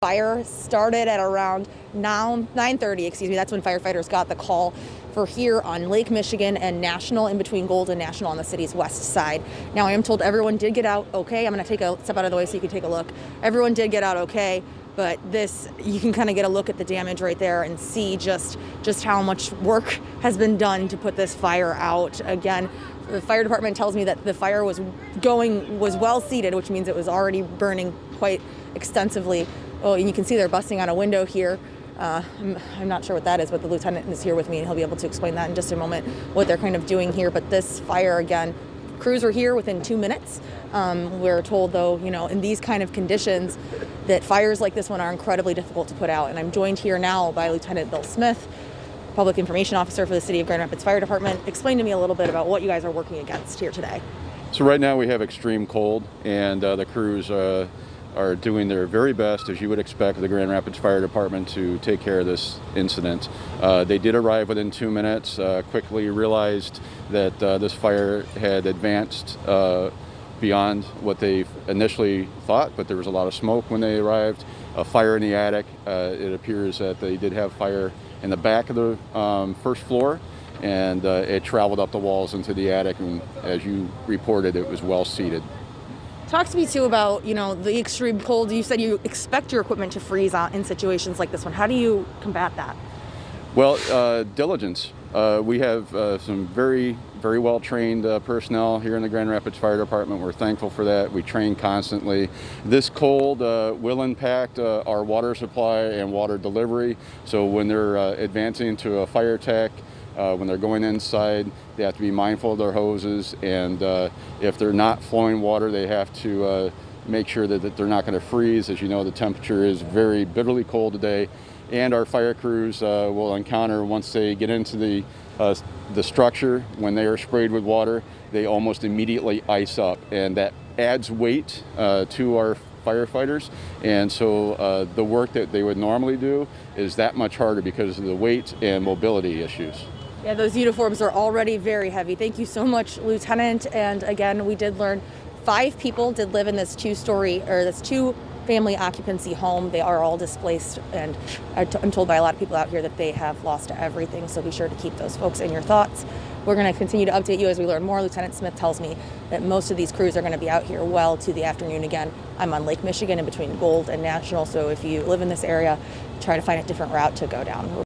Fire started at around 9:30, excuse me. That's when firefighters got the call for here on Lake Michigan and National, in between Gold and National on the city's west side. Now, I am told everyone did get out okay. I'm going to take a step out of the way so you can take a look. Everyone did get out okay, but you can kind of get a look at the damage right there and see just how much work has been done to put this fire out. Again, the fire department tells me that the fire was well seeded, which means it was already burning quite extensively. Oh, and you can see they're busting on a window here. I'm not sure what that is, but the lieutenant is here with me, and he'll be able to explain that in just a moment, what they're kind of doing here. But this fire, again, crews were here within 2 minutes. We're told, though, in these kind of conditions, that fires like this one are incredibly difficult to put out. And I'm joined here now by Lieutenant Bill Smith, Public Information Officer for the City of Grand Rapids Fire Department. Explain to me a little bit about what you guys are working against here today. So right now we have extreme cold, and the crews are doing their very best, as you would expect, the Grand Rapids Fire Department to take care of this incident. They did arrive within 2 minutes, quickly realized that this fire had advanced beyond what they initially thought, but there was a lot of smoke when they arrived. A fire in the attic. It appears that they did have fire in the back of the first floor, and it traveled up the walls into the attic, and as you reported, it was well seated. Talk to me, too, about, the extreme cold. You said you expect your equipment to freeze in situations like this one. How do you combat that? Well, diligence. We have some very, very well-trained personnel here in the Grand Rapids Fire Department. We're thankful for that. We train constantly. This cold will impact our water supply and water delivery. So when they're advancing to a fire attack, when they're going inside, they have to be mindful of their hoses, and if they're not flowing water, they have to make sure that they're not going to freeze. As you know, the temperature is very bitterly cold today, and our fire crews will encounter, once they get into the structure, when they are sprayed with water, they almost immediately ice up, and that adds weight to our firefighters, and so the work that they would normally do is that much harder because of the weight and mobility issues. Yeah, those uniforms are already very heavy. Thank you so much, Lieutenant. And again, we did learn 5 people did live in this two-family occupancy home. They are all displaced, and I'm told by a lot of people out here that they have lost everything. So be sure to keep those folks in your thoughts. We're going to continue to update you as we learn more. Lieutenant Smith tells me that most of these crews are going to be out here well to the afternoon. Again, I'm on Lake Michigan in between Gold and National. So if you live in this area, try to find a different route to go down.